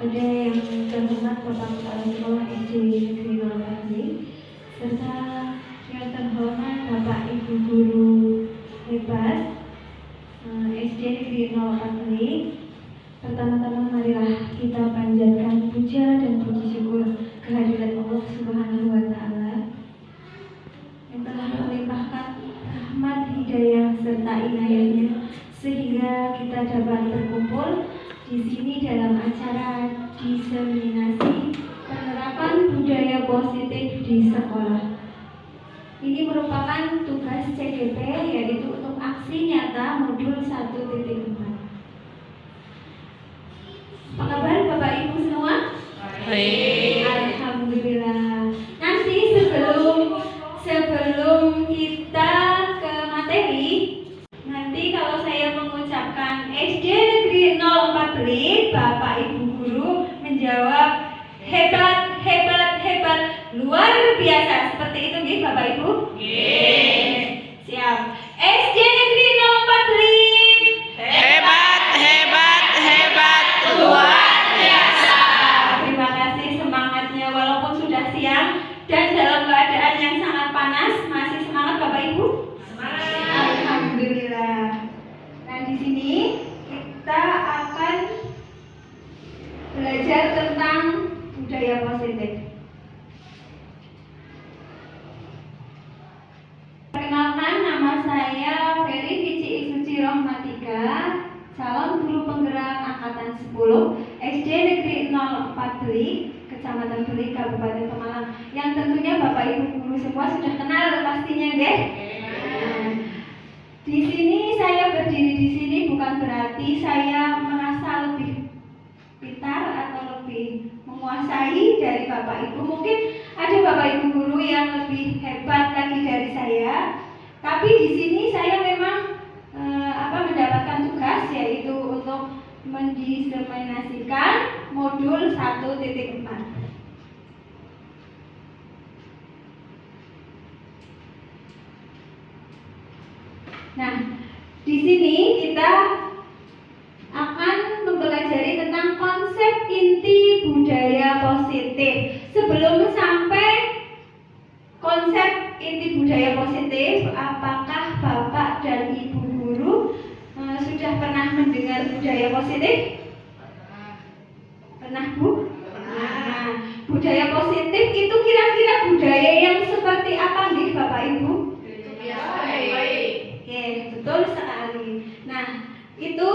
Pada yang terhormat Bapak Kepala Sekolah SD Negeri 0 serta yang terhormat Bapak Ibu Guru hebat SD Negeri 04. Pertama-tama marilah kita panjatkan puja dan puji syukur kehadirat Allah Subhanahu wa Ta'ala yang telah melimpahkan rahmat, hidayah serta inayahnya sehingga kita dapat berkumpul di sini dalam acara diseminasi penerapan budaya positif di sekolah. Ini merupakan tugas CGP, yaitu untuk aksi nyata modul 1.4. Apa kabar Bapak Ibu semua? Baik. Alhamdulillah. Nanti sebelum kita ke materi, nanti kalau saya mengucapkan SD Negeri 04, Bapak Ibu Guru menjawab hebat, hebat, hebat, luar biasa. Seperti itu nggih Bapak Ibu? Nggih. Siap. SD Negeri 04. Hebat, hebat, hebat, luar biasa. Terima kasih semangatnya walaupun sudah siang dan dalam keadaan yang sangat panas. Masih semangat Bapak Ibu? Semangat. Alhamdulillah. Nah, di sini kita akan belajar tentang budaya positif. Perkenalkan, nama saya Ferry Vici Isuci Rohmatika, calon guru penggerak angkatan 10 SD Negeri 04, Kecamatan Beli, Kabupaten Pemalang. Yang tentunya Bapak Ibu guru semua sudah kenal pastinya, nggih? Nah, di sini saya berdiri di sini bukan berarti saya merasa lebih pintar atau lebih menguasai dari Bapak Ibu. Mungkin ada Bapak Ibu guru yang lebih hebat lagi dari saya. Tapi di sini saya memang mendapatkan tugas, yaitu untuk mendiseminasikan modul 1.4. Nah, di sini kita akan mempelajari tentang konsep inti budaya positif. Sebelum sampai konsep inti budaya positif, apakah Bapak dan Ibu guru sudah pernah mendengar budaya positif? Pernah, Bu? Nah, budaya positif itu kira-kira budaya yang seperti apa nih Bapak Ibu? Baik. Oke, betul sekali. Nah, itu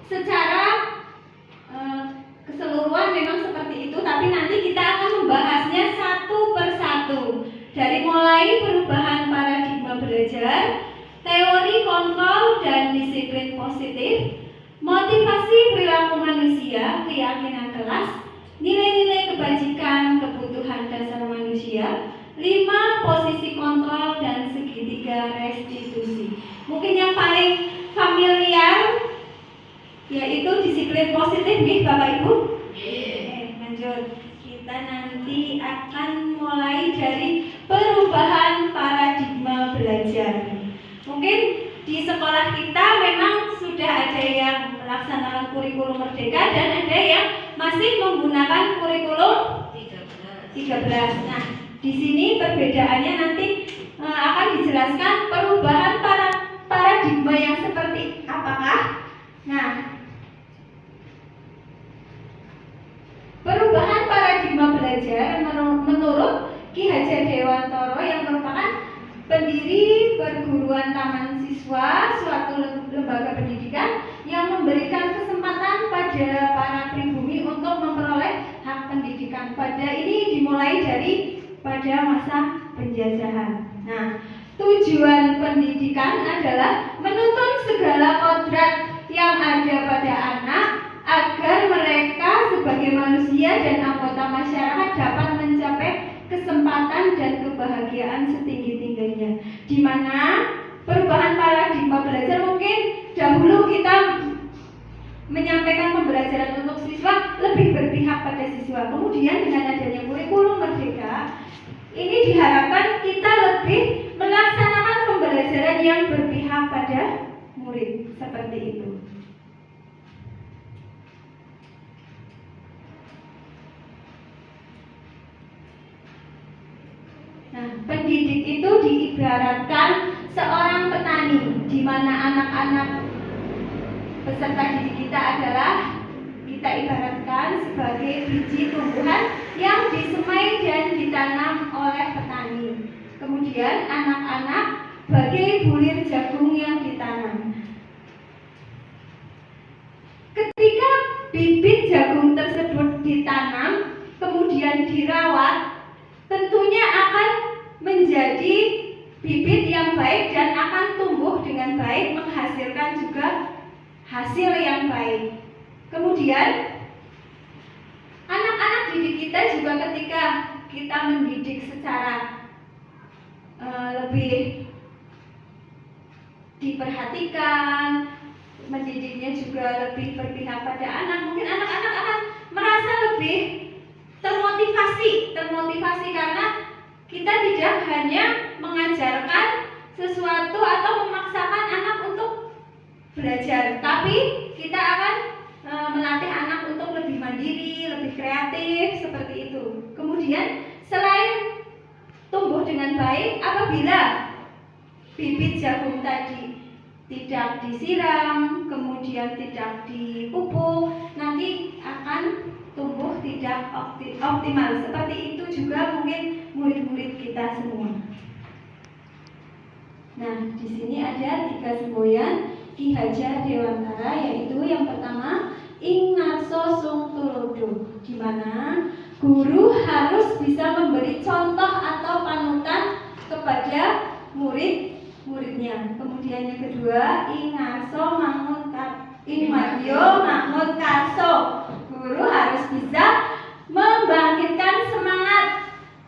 secara keseluruhan memang seperti itu, tapi nanti kita akan membahasnya satu persatu. Dari mulai perubahan paradigma belajar, teori kontrol dan disiplin positif, motivasi perilaku manusia, keyakinan kelas, nilai-nilai kebajikan, kebutuhan dasar manusia, 5 posisi kontrol dan segitiga restitusi. Mungkin yang paling familiar yaitu disiplin positif nih Bapak Ibu. Lanjut. Kita nanti akan mulai dari perubahan paradigma belajar. belajar. Mungkin di sekolah kita memang sudah ada yang melaksanakan kurikulum merdeka dan ada yang masih menggunakan kurikulum 13. Nah, di sini perbedaannya nanti akan dijelaskan perubahan paradigma yang seperti apakah. Nah, perubahan paradigma belajar menurut Ki Hajar Dewantara yang merupakan pendiri perguruan taman siswa, suatu lembaga pendidikan yang memberikan kesempatan pada para pribumi untuk memperoleh hak pendidikan. Pada ini dimulai dari pada masa penjajahan. Nah, tujuan pendidikan adalah menuntun segala kodrat yang ada pada anak agar mereka sebagai manusia dan anggota masyarakat dapat mencapai kesempatan dan kebahagiaan setinggi-tingginya. Di mana perubahan paradigma belajar mungkin dahulu kita menyampaikan pembelajaran untuk siswa lebih berpihak pada siswa. Kemudian dengan adanya kurikulum merdeka, ini diharapkan kita lebih melaksanakan pembelajaran yang berpihak pada murid, seperti itu. Nah, pendidik itu diibaratkan seorang petani, di mana anak-anak peserta didik kita adalah kita ibaratkan sebagai biji tumbuhan yang disemai dan ditanam oleh petani. Kemudian anak-anak bagai bulir jagung yang ditanam. Ketika bibit jagung tersebut ditanam, kemudian dirawat, tentunya akan menjadi bibit yang baik dan akan tumbuh dengan baik, menghasilkan juga hasil yang baik. Kemudian anak-anak didik kita juga ketika kita mendidik secara lebih diperhatikan, mendidiknya juga lebih berpihak pada anak, mungkin anak-anak akan merasa lebih termotivasi karena kita tidak hanya mengajarkan sesuatu atau memaksakan anak untuk belajar, tapi kita akan melatih anak untuk lebih mandiri, lebih kreatif, seperti itu. Kemudian selain tumbuh dengan baik, apabila bibit jagung tadi tidak disiram, kemudian tidak dipupuk, nanti akan tumbuh tidak optimal. Seperti itu juga mungkin murid-murid kita semua. Nah, di sini ada 3 semboyan Ki Hajar Dewantara, yaitu yang pertama ing ngarso sung tulodo, di mana guru harus bisa memberi contoh atau panutan kepada murid-muridnya. Kemudian yang kedua ing ngarso ing madyo mangun karso, guru harus bisa membangkitkan semangat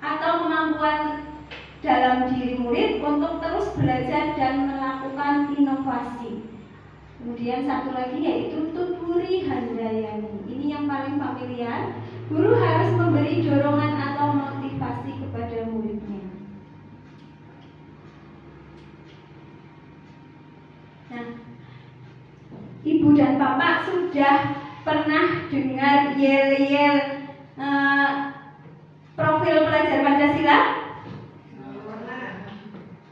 atau kemampuan dalam diri murid untuk terus belajar dan melakukan inovasi. Kemudian satu lagi yaitu tuturi handayani. Ini yang paling familiar. Guru harus memberi dorongan atau motivasi kepada muridnya. Nah, Ibu dan Bapak sudah pernah dengar yel-yel profil pelajar Pancasila?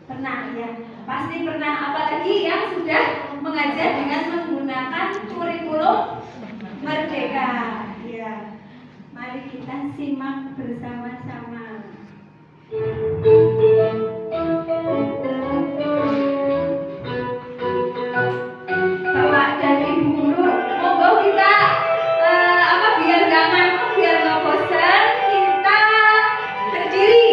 Pernah ya, pasti pernah. Apalagi yang sudah mengajar dengan menggunakan kurikulum merdeka. Ya, mari kita simak bersama-sama. Bapak dan Ibu guru, monggo kita biar gak ngantuk, biar gak bosan, kita berdiri.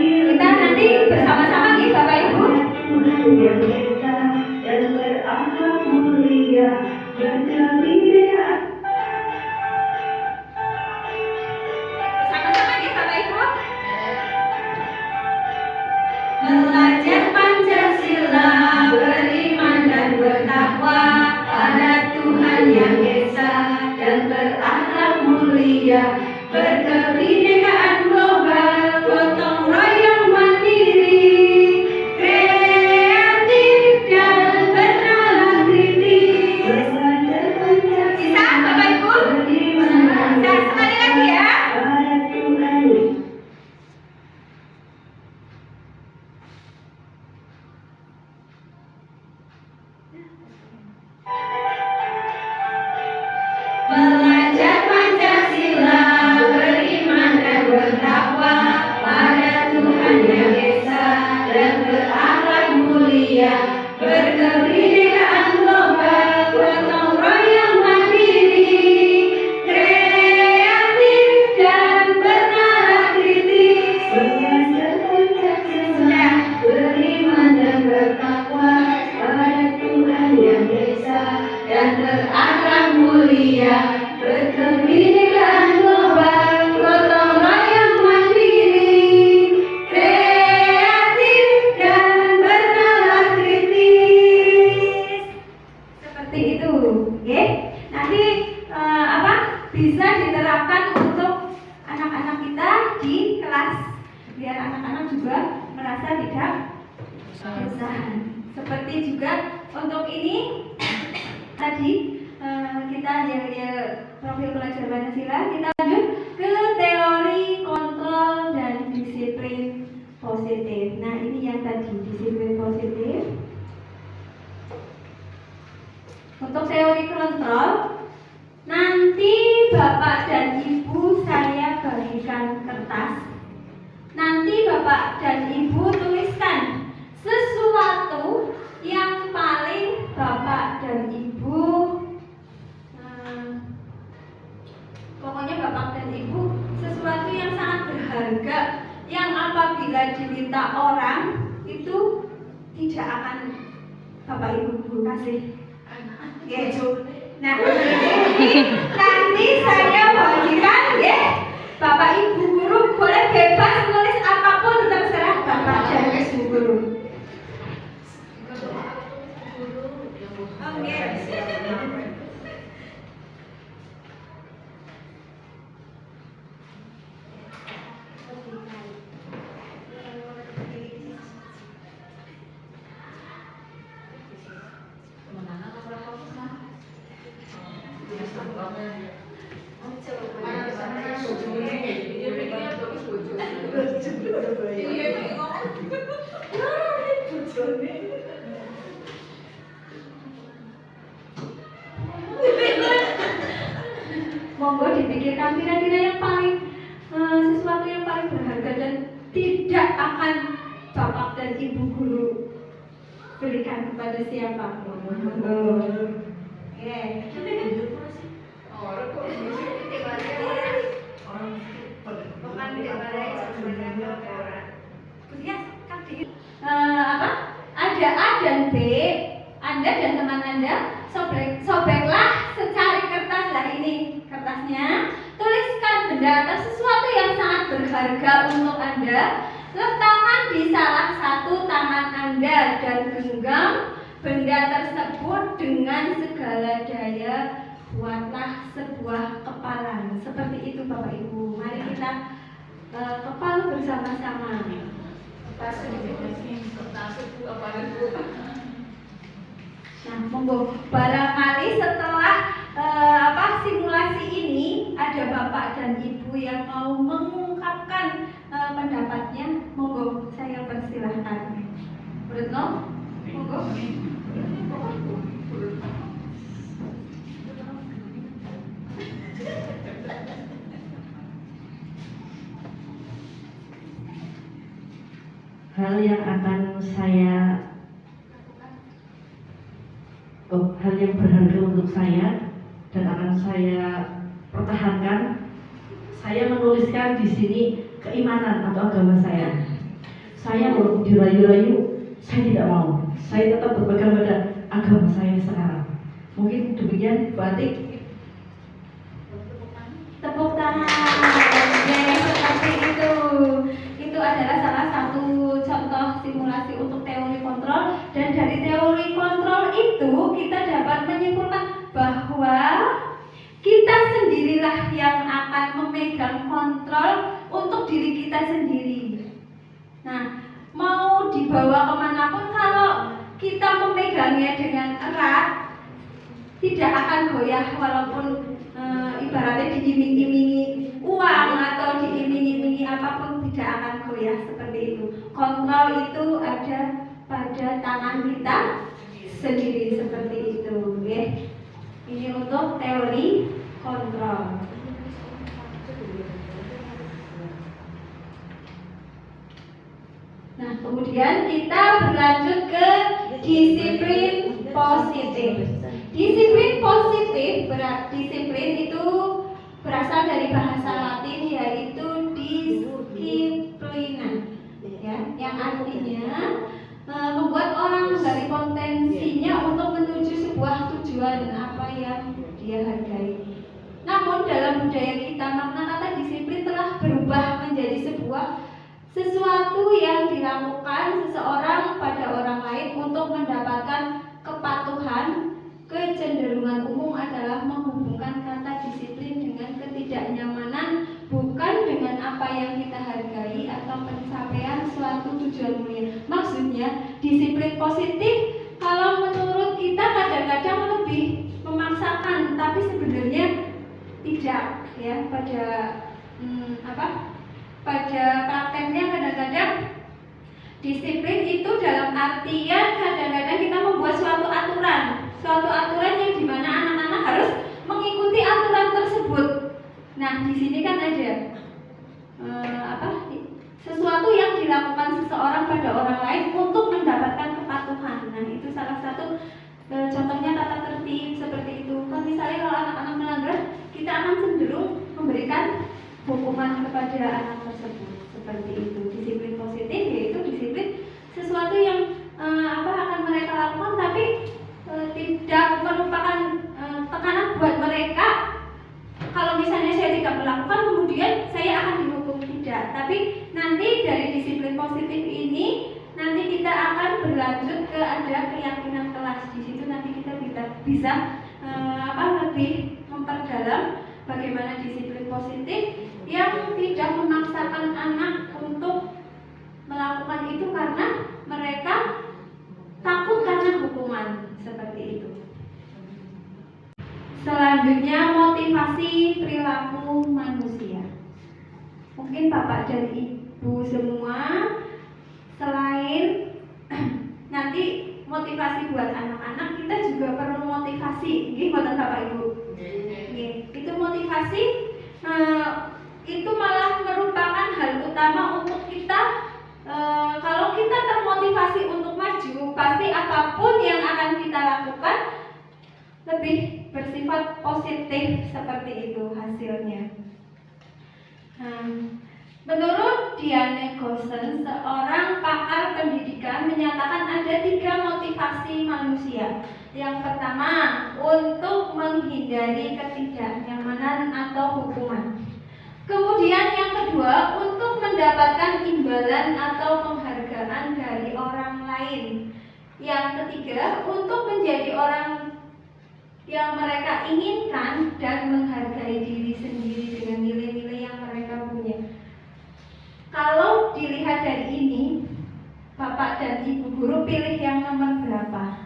Kita nanti bersama-sama mulia, berkebinekaan global, gotong royong mandiri, kreatif dan bernalar kritis. Bisa Bapak Ibu? Bisa sekali lagi ya. Belajar Pancasila, beriman dan bertakwa pada Tuhan Yang Esa dan berakhlak mulia, berkebinekaan global, gotong royong mandiri, kreatif dan bernalar kritis. Sudah beriman dan bertakwa pada Tuhan Yang Esa dan berakhlak mulia, berkebinekaan global, gotong royong mandiri, kreatif dan bernalar kritis. Seperti itu, oke? Nanti bisa diterapkan untuk anak-anak kita di kelas, biar anak-anak juga merasa tidak bosan. Seperti juga untuk ini tadi kita ya profil pelajar Pancasila, kita lanjut ke teori kontrol dan disiplin positif. Nah, ini yang tadi disiplin positif. Untuk teori kontrol, nanti Bapak dan Ibu saya bagikan kertas. Nanti Bapak dan Ibu tuliskan sesuatu yang paling Bapak dan Ibu, pokoknya Bapak dan Ibu, sesuatu yang sangat berharga, yang apabila diminta orang itu tidak akan Bapak Ibu kasih. Nah, ini nanti saya bagikan ya. Bapak Ibu guru boleh bebas nulis apapun, terserah Bapak dan Ibu guru. Monggo dipikirkan kira-kira yang paling sesuatu yang paling berharga dan tidak akan Bapak dan Ibu guru berikan kepada siapa? Monggo. Oke. Ada A dan B, Anda dan teman Anda sobeklah secari kertas. Lah ini kertasnya, tuliskan benda atau sesuatu yang sangat berharga untuk Anda, letakkan di salah satu tangan Anda dan genggam benda tersebut dengan segala daya, buatlah sebuah kepalan. Seperti itu Bapak Ibu. Mari kita kepal bersama-sama. Nah, monggo. Barangkali setelah simulasi ini ada Bapak dan Ibu yang mau mengungkapkan pendapatnya, monggo saya persilahkan. Retno, monggo. Hal yang berharga untuk saya dan akan saya pertahankan. Saya menuliskan di sini keimanan atau agama saya. Saya walaupun dirayu-rayu, saya tidak mau. Saya tetap berpegang pada agama saya sekarang. Mungkin demikian, Batik. Tepuk tangan. Seperti itu. Itu adalah salah satu contoh simulasi untuk teori kontrol, dan dari teori kontrol itu kita dapat menyimpulkan bahwa kita kita sendirilah yang akan memegang kontrol untuk diri kita sendiri. Nah, mau dibawa kemanapun kalau kita memegangnya dengan erat, tidak akan goyah walaupun ibaratnya diiming-imingi uang atau diiming-imingi apapun, tidak akan goyah seperti itu. Kontrol itu ada pada tangan kita sendiri seperti itu. Ya. Ini untuk teori kontrol. Nah, kemudian kita berlanjut ke disiplin positif. Disiplin positif, disiplin itu berasal dari bahasa Latin yaitu disiplina, ya, yang artinya membuat orang menggali potensinya untuk menuju sebuah tujuan apa yang dia hargai. Namun dalam budaya kita makna kata disiplin telah berubah menjadi sesuatu yang dilakukan seseorang pada orang lain untuk mendapatkan kepatuhan. Kecenderungan umum adalah menghubungkan kata disiplin dengan ketidaknyamanan, bukan dengan apa yang kita hargai atau pencapaian suatu tujuan mulia. Maksudnya, disiplin positif kalau menurut kita kadang-kadang lebih memaksakan, tapi sebenarnya tidak, ya. Pada prakteknya kadang-kadang disiplin itu dalam artian kadang-kadang kita membuat suatu aturan yang dimana anak-anak harus mengikuti aturan tersebut. Nah, di sini kan ada sesuatu yang dilakukan seseorang pada orang lain untuk mendapatkan kepatuhan. Nah, itu salah satu contohnya tata tertib seperti itu. Kan misalnya kalau anak-anak melanggar, kita akan cenderung memberikan hukuman kepada anak tersebut. Seperti itu. Disiplin positif yaitu disiplin sesuatu yang akan mereka lakukan tapi tidak merupakan tekanan buat mereka. Kalau misalnya saya tidak melakukan, kemudian saya akan dihukum, tidak. Tapi nanti dari disiplin positif ini nanti kita akan berlanjut ke ada keyakinan kelas. Di situ nanti kita bisa lebih memperdalam bagaimana disiplin positif yang tidak memaksakan anak untuk melakukan itu karena mereka takut karena hukuman, seperti itu. Selanjutnya, motivasi perilaku manusia. Mungkin Bapak dan Ibu semua selain nanti motivasi buat anak-anak, kita juga perlu motivasi. Nggih, mboten Bapak Ibu? Nggih, itu motivasi itu malah merupakan hal utama untuk kita. Kalau kita termotivasi untuk maju, pasti apapun yang akan kita lakukan lebih bersifat positif, seperti itu hasilnya. Menurut Diane Goosen, seorang pakar pendidikan menyatakan ada 3 motivasi manusia. Yang pertama, untuk menghindari ketidaknyamanan atau hukuman. Kemudian yang kedua, untuk mendapatkan imbalan atau penghargaan dari orang lain. Yang ketiga, untuk menjadi orang yang mereka inginkan dan menghargai diri sendiri dengan nilai-nilai yang mereka punya. Kalau dilihat dari ini, Bapak dan Ibu guru pilih yang nomor berapa?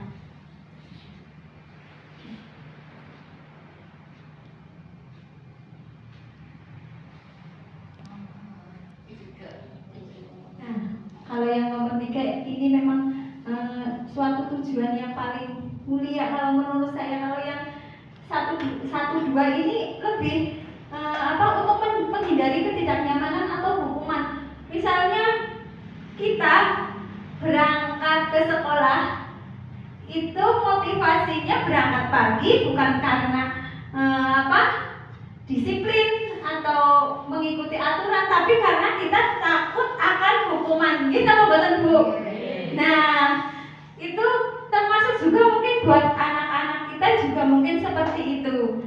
Nah, kalau yang nomor 3 ini memang suatu tujuan yang paling mulia kalau menurut saya. Kalau yang satu dua ini lebih untuk menghindari ketidaknyamanan atau hukuman. Misalnya kita berangkat ke sekolah, itu motivasinya berangkat pagi bukan karena disiplin atau mengikuti aturan, tapi karena kita takut akan hukuman. Kita mau boten, Bu? Nah, itu termasuk juga mungkin buat anak-anak kita juga mungkin seperti itu.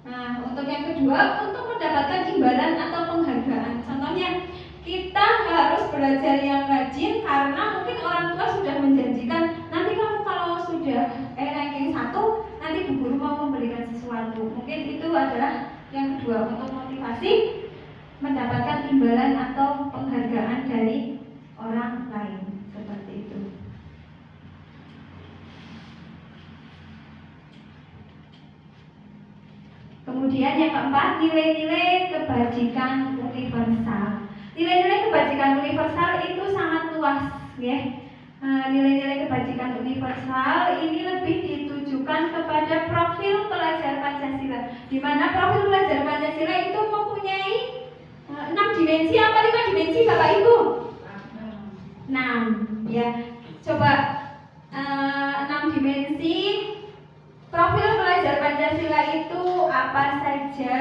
Nah, untuk yang kedua, untuk mendapatkan imbalan atau penghargaan. Contohnya, kita harus belajar yang rajin karena mungkin orang tua sudah menjanjikan nanti kamu kalau sudah ranking 1, nanti Bu Guru mau memberi memberikan sesuatu. Mungkin itu adalah yang kedua, untuk motivasi mendapatkan imbalan atau penghargaan dari orang lain, seperti itu. Kemudian yang keempat, nilai-nilai kebajikan universal. Nilai-nilai kebajikan universal itu sangat luas, ya. Nilai-nilai kebajikan universal ini lebih ditujukan kepada profil pelajar Pancasila, di mana profil pelajar Pancasila itu mempunyai 6 dimensi apa 5 dimensi Bapak Ibu? 6, ya. Coba 6 dimensi profil pelajar Pancasila itu apa saja?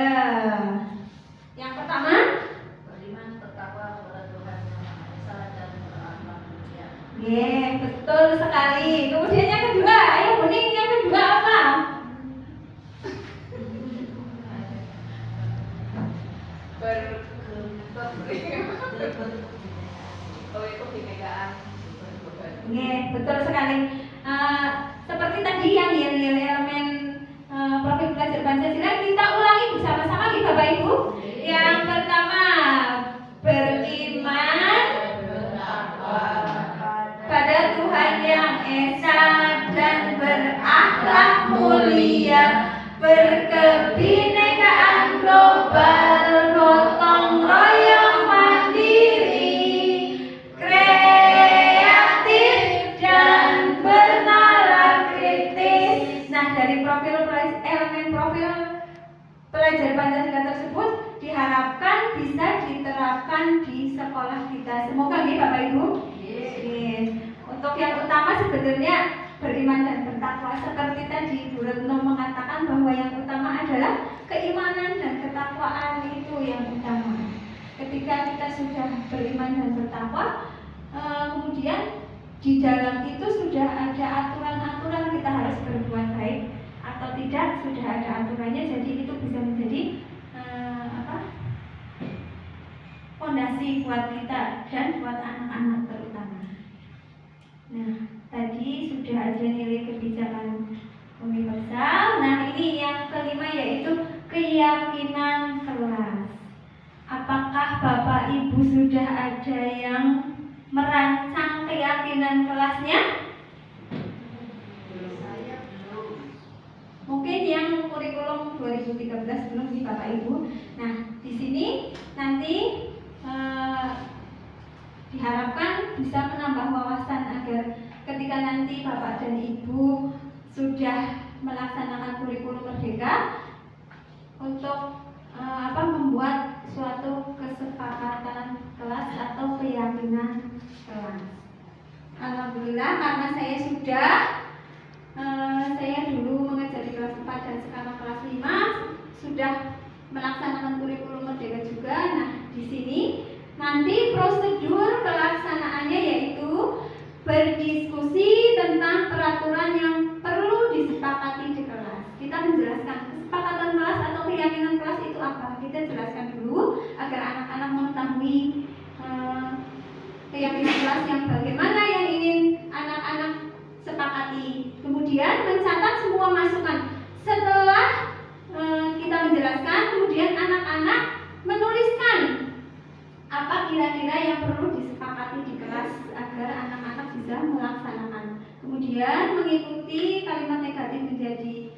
Yang pertama, beriman, bertakwa kepada Tuhan Yang Maha Esa dan berakhlak mulia. betul sekali. Kemudian yang kedua, ayo Buning, yang kedua apa? Oh itu binekaan. Betul sekali. Seperti tadi yang elemen profil pelajar Pancasila, kita ulangi bersama-sama nih Bapak Ibu. Yang pertama, beriman pada Tuhan Yang Esa dan berakhlak mulia, berkebinekaan global, gotong royong mandiri, kreatif dan bernalar kritis. Nah, dari elemen profil pelajar Pancasila tersebut diharapkan bisa diterapkan di sekolah kita. Semoga nih Bapak Ibu. Untuk yang utama sebenarnya beriman dan bertakwa, seperti tadi Bu Retno mengatakan bahwa yang utama adalah keimanan dan ketakwaan, itu yang utama. Ketika kita sudah beriman dan bertakwa, kemudian di dalam itu sudah ada aturan-aturan kita harus berbuat baik atau tidak, sudah ada aturannya, jadi itu bisa menjadi fondasi buat kita dan buat anak-anak terutama. Nah, tadi sudah ada nilai kebijakan universal. Nah, ini yang kelima yaitu keyakinan kelas. Apakah Bapak Ibu sudah ada yang merancang keyakinan kelasnya? Saya belum. Mungkin yang kurikulum 2013 belum di Bapak Ibu. Nah, di sini nanti diharapkan bisa menambah wawasan agar ketika nanti Bapak dan Ibu sudah melaksanakan kurikulum merdeka untuk membuat suatu kesepakatan kelas atau keyakinan kelas. Alhamdulillah, karena saya dulu mengajar di kelas 4 dan sekarang kelas 5 sudah melaksanakan kurikulum merdeka juga. Nah, di sini nanti prosedur pelaksanaannya yaitu berdiskusi tentang peraturan yang perlu disepakati di kelas. Kita menjelaskan kesepakatan kelas atau keyakinan kelas itu apa. Kita jelaskan dulu agar anak-anak mengetahui keyakinan kelas yang bagaimana yang ingin anak-anak sepakati. Kemudian mencatat semua masukan. Setelah kita menjelaskan, kemudian anak-anak menuliskan apa kira-kira yang perlu disepakati di kelas agar anak-anak bisa melaksanakan. Kemudian mengikuti kalimat negatif menjadi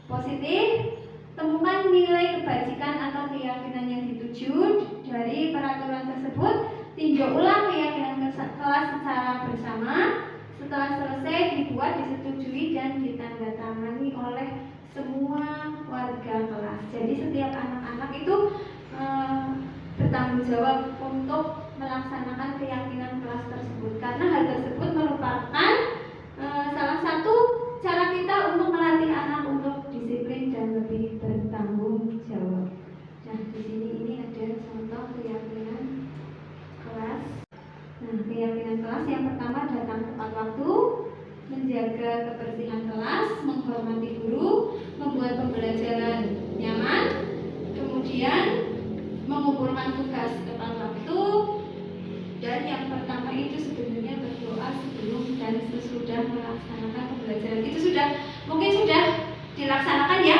positif. Temukan nilai kebajikan atau keyakinan yang dituju dari peraturan tersebut. Tinjau ulang keyakinan kelas secara bersama. Setelah selesai dibuat, disetujui dan ditandatangani oleh semua warga kelas. Jadi setiap anak-anak itu bertanggung jawab untuk melaksanakan keyakinan kelas tersebut, karena hal tersebut merupakan salah satu cara kita untuk melatih anak untuk disiplin dan lebih bertanggung jawab. Nah, di sini ini ada contoh keyakinan kelas. Nah, keyakinan kelas yang pertama, datang tepat waktu, menjaga kebersihan kelas, menghormati guru, membuat pembelajaran nyaman, kemudian mengumpulkan tugas tepat waktu, dan yang pertama itu sebenarnya berdoa sebelum dan sesudah melaksanakan pembelajaran. Itu mungkin sudah dilaksanakan ya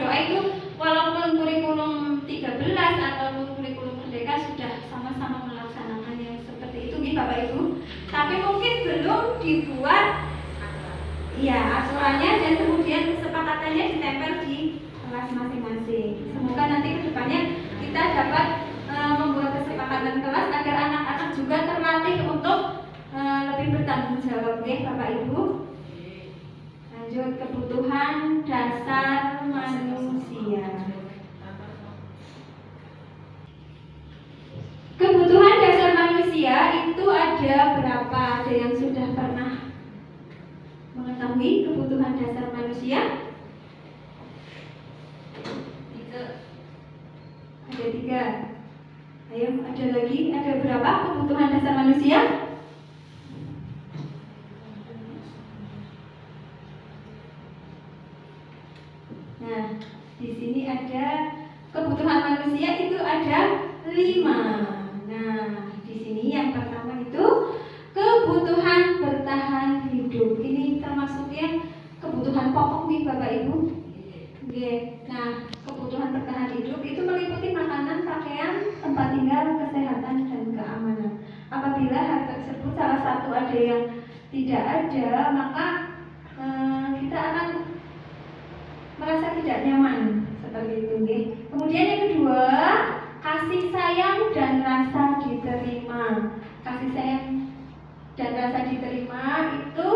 berdoa itu walaupun kurikulum 13 atau kurikulum merdeka sudah sama-sama melaksanakan yang seperti itu nih Bapak Ibu, tapi mungkin belum dibuat ya aturannya dan kemudian kesepakatannya ditempel di kelas masing-masing. Semoga nanti kedepannya kita dapat membuat kesepakatan kelas agar anak-anak juga terlatih untuk lebih bertanggung jawab ya Bapak Ibu. Lanjut, kebutuhan dasar manusia. Kebutuhan dasar manusia itu ada berapa? Ada yang sudah pernah mengetahui kebutuhan dasar manusia? Ada 3. Ayo, ada lagi. Ada berapa kebutuhan dasar manusia? Nah, di sini ada kebutuhan manusia itu ada 5. Nah, di sini yang pertama itu kebutuhan bertahan hidup. Ini termasuk yang kebutuhan pokok nih Bapak Ibu. Oke. Nah, kebutuhan bertahan hidup itu meliputi makanan, pakaian, tempat tinggal, kesehatan, dan keamanan. Apabila hal tersebut salah satu ada yang tidak ada, maka kita akan merasa tidak nyaman seperti itu. Okay. Kemudian yang kedua, kasih sayang dan rasa diterima. Kasih sayang dan rasa diterima itu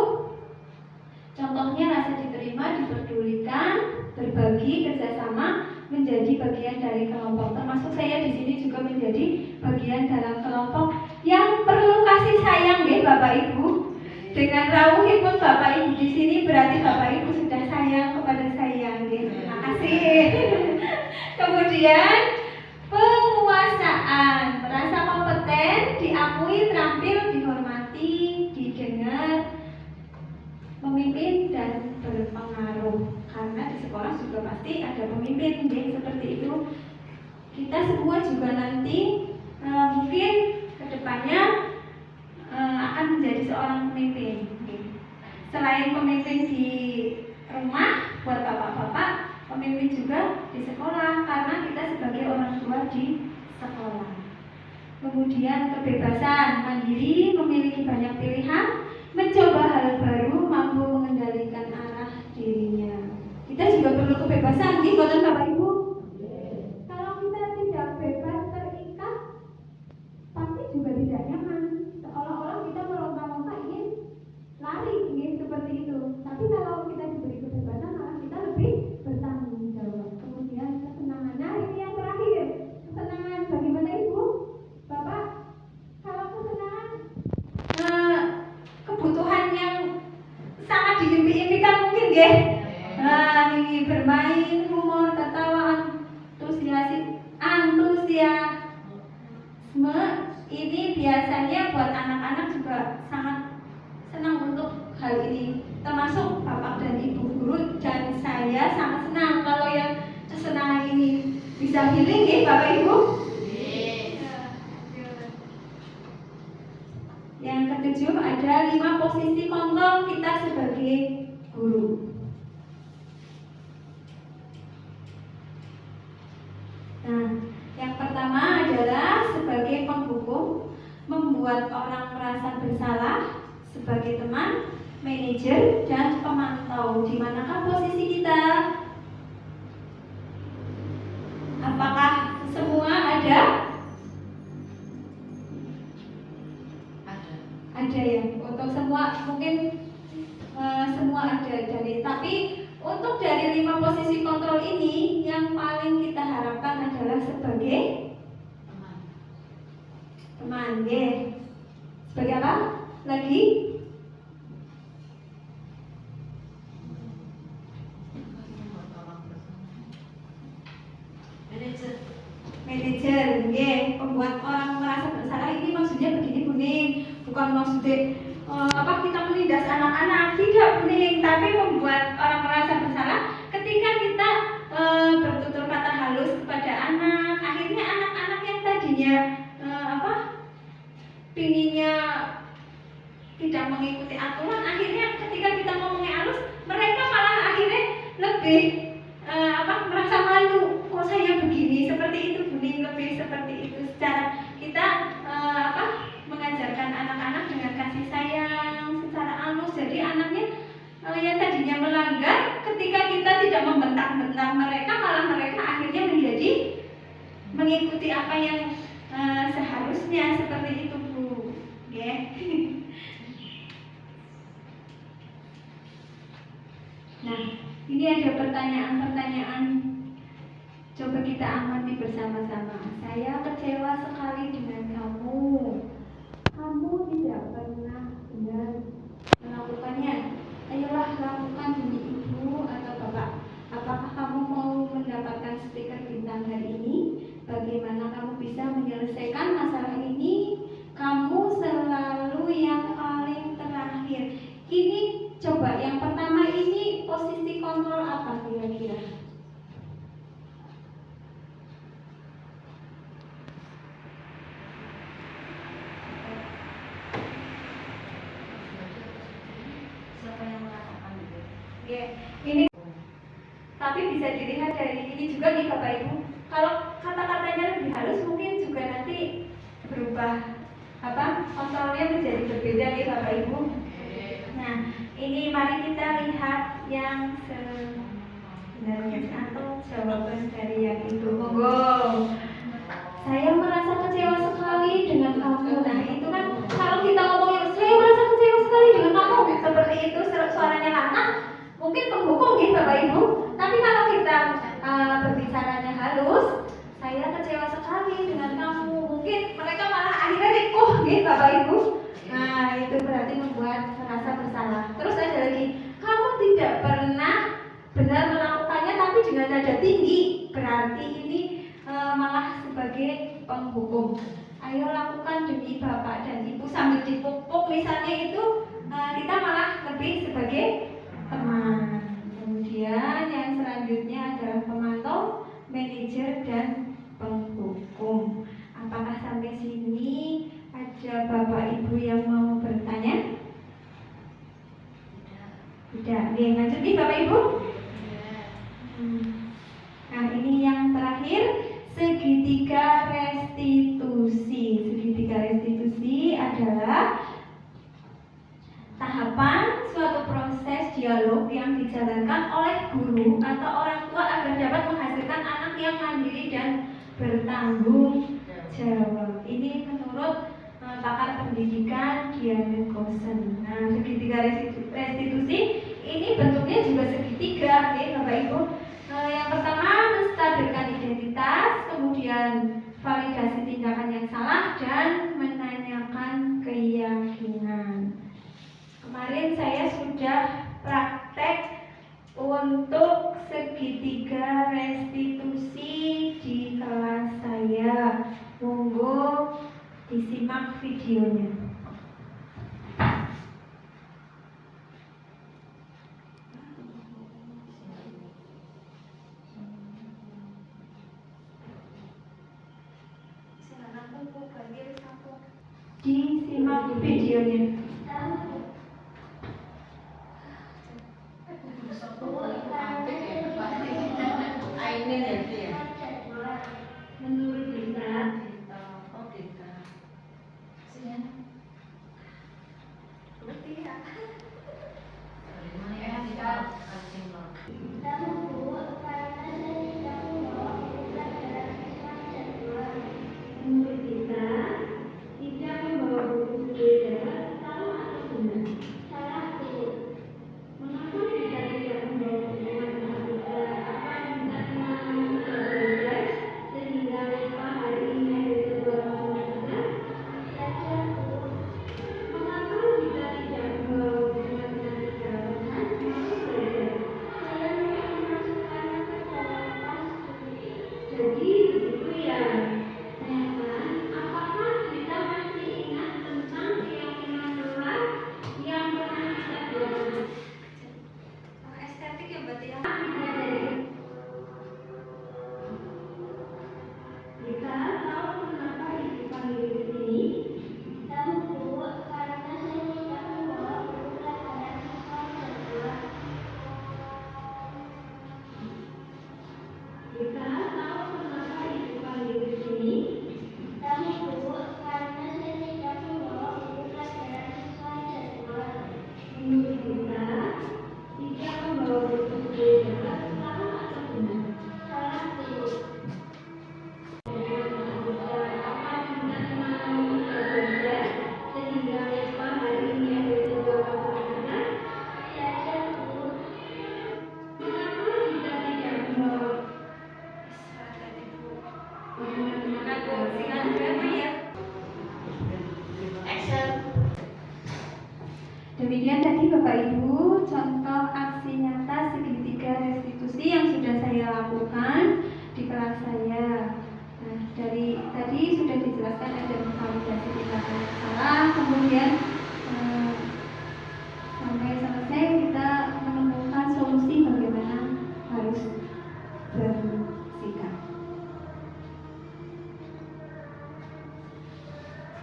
contohnya rasa diterima, diperdulikan, berbagi, kerjasama, menjadi bagian dari kelompok. Termasuk saya di sini juga menjadi bagian dalam kelompok yang perlu kasih sayang ya Bapak Ibu. Dengan rawuhipun Bapak Ibu di sini berarti Bapak Ibu sudah sayang kepada saya. Terima kasih. Kemudian penguasaan, merasa kompeten, diakui, terampil, dihormati, didengar, memimpin dan berpengaruh. Karena di sekolah juga pasti ada pemimpin, seperti itu. Kita semua juga nanti mungkin kedepannya akan menjadi seorang pemimpin. Selain pemimpin di rumah buat bapak-bapak, pemimpin juga di sekolah karena kita sebagai orang tua di sekolah. Kemudian kebebasan, mandiri, memiliki banyak pilihan, mencoba hal baru, mampu mengendalikan arah dirinya. Kita juga perlu kebebasan, nih, Bapak Ibu. Kalau kita tidak bebas terikat, pasti juga tidak nyaman. Seolah-olah kita melompat-lompat ingin lari, ingin seperti itu. Tapi kalau kita diberi kebebasan, malah kita lebih bertanggung jawab. Kemudian kesenangan. Nah, ini yang terakhir, kesenangan. Bagaimana Ibu? Bapak, kalau kesenangan kebutuhan yang sangat diimpi-impikan mungkin ya. Nah, ini bermain, humor, tertawa, antusiasme ini biasanya buat anak-anak juga sangat senang untuk hal ini. Termasuk bapak dan ibu guru dan saya sangat senang kalau yang kesenangan ini bisa healing ya Bapak Ibu. Yang ketujuh ada 5 posisi kontrol kita sebagai guru. Nah, yang pertama adalah sebagai penghukum, membuat orang merasa bersalah, sebagai teman, manajer, dan pemantau. Di manakah posisi kita? Apakah semua ada? Ada ya. Untuk semua mungkin semua ada dari. Tapi untuk dari 5 posisi kontrol ini yang paling kita harapkan adalah sebagai teman, ya. Sebagai apa? Lagi? Manajer, ya. Pembuat orang merasa bersalah ini maksudnya begini kuning, bukan maksudnya kita menindas anak-anak, tidak kuning, tapi membuat orang merasa bersalah ketika kita bertutur kata halus kepada anak. Akhirnya anak-anak yang tadinya pinginnya tidak mengikuti aturan, akhirnya ketika kita ngomongnya halus, mereka malah akhirnya lebih merasa hanya melanggar ketika kita tidak membentak-bentak mereka, malah mereka akhirnya menjadi mengikuti apa yang seharusnya seperti itu, Bu. Oke. Nah, ini ada pertanyaan-pertanyaan. Coba kita amati bersama-sama. Saya kecewa sekali dengan kamu. Kamu tidak pernah benar melakukannya. Ayolah lakukan demi ibu atau bapak. Apakah kamu mau mendapatkan stiker bintang hari ini? Bagaimana kamu bisa menyelesaikan masalah ini? Kamu selalu yang paling terakhir. Ini coba yang pertama ini posisi kontrol apa kira-kira? Siapa yang mengatakan itu? Ya, ini tapi bisa dilihat dari ini juga nih Bapak Ibu. Kalau kata-katanya lebih halus mungkin juga nanti berubah kontrolnya menjadi berbeda nih Bapak Ibu. Nah, ini mari kita lihat yang sebenarnya atau jawaban dari yang itu. Monggo. Saya merasa kecewa sekali dengan kamu. Nah, itu kan kalau kita ngomongin saya merasa kecewa sekali dengan kamu seperti itu suaranya lantang, mungkin penghukum gitu Bapak Ibu. Tapi kalau kita berbicaranya halus, saya kecewa sekali dengan kamu. Mungkin mereka malah akhirnya rikuh gitu Bapak Ibu. Nah, itu berarti membuat merasa bersalah. Terus ada lagi, kamu tidak pernah benar melakukannya tapi dengan nada tinggi. Berarti ini malah sebagai penghukum. Ayo lakukan demi bapak dan ibu sambil dipupuk misalnya itu, kita malah lebih sebagai teman. Kemudian yang selanjutnya adalah pemantau, manajer dan penghukum. Apakah sampai sini ada bapak ibu yang mau bertanya? Tidak. Oke, lanjut nih bapak ibu. Nah, ini yang terakhir, segitiga restitusi. Segitiga restitusi adalah tahapan suatu proses dialog yang dijalankan oleh guru atau orang tua agar dapat menghasilkan anak yang mandiri dan bertanggung jawab. Ini menurut pakar pendidikan Diane Gosen. Nah, segitiga restitusi ini bentuknya juga segitiga, ya Bapak Ibu. Yang pertama menstabilkan identitas, kemudian validasi tindakan yang salah dan menanyakan keyakinan. Kemarin saya sudah praktek untuk segitiga restitusi di kelas saya. Monggo disimak videonya. Disimak videonya. Menurut kita, menurut kita tidak membawa buku sepeda, tadi sudah dijelaskan ada validasi tindakan yang salah, kemudian sampai selesai kita menemukan solusi bagaimana harus bersikap.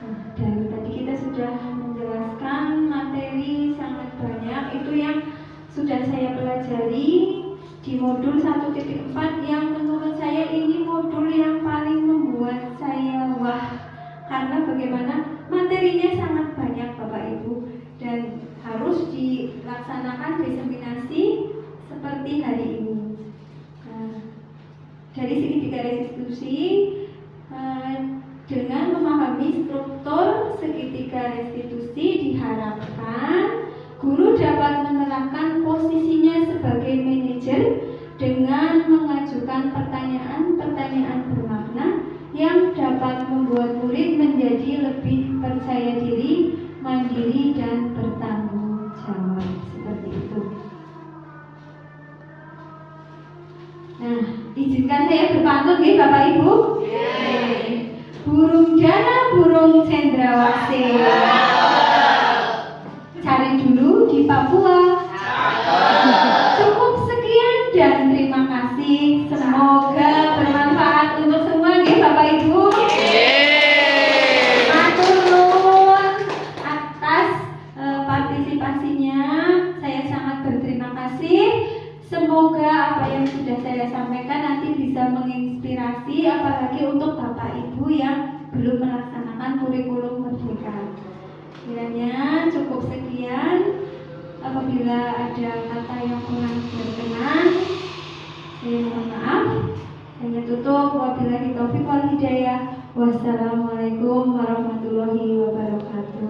Nah, dari tadi kita sudah menjelaskan materi sangat banyak, itu yang sudah saya pelajari di modul 1.4 yang menurut saya ini modul yang paling membuat saya wah, karena bagaimana materinya sangat banyak Bapak Ibu dan harus dilaksanakan diseminasi seperti hari ini. Nah, dari segitiga restitusi, dengan memahami struktur segitiga restitusi diharapkan guru dapat menerapkan posisinya sebagai manajer dengan mengajukan pertanyaan-pertanyaan bermakna yang dapat membuat murid menjadi lebih percaya diri, mandiri, dan bertanggung jawab. Seperti itu. Nah, izinkan saya berpantun nih Bapak Ibu. Burung dara, burung cendrawasih, cari dulu di Papua. Cukup sekian dan terima kasih. Semoga bermanfaat untuk semua nih Bapak Ibu. Matur nuwun atas partisipasinya. Saya sangat berterima kasih. Semoga apa yang sudah saya sampaikan nanti bisa menginspirasi, apalagi untuk Bapak Ibu yang belum melaksanakan kurikulum merdeka. Kiranya cukup sekian. Apabila ada kata yang kurang berkenan, saya mohon maaf. Saya tutup. Wabillahi taufiq wal hidayah. Wassalamualaikum warahmatullahi wabarakatuh.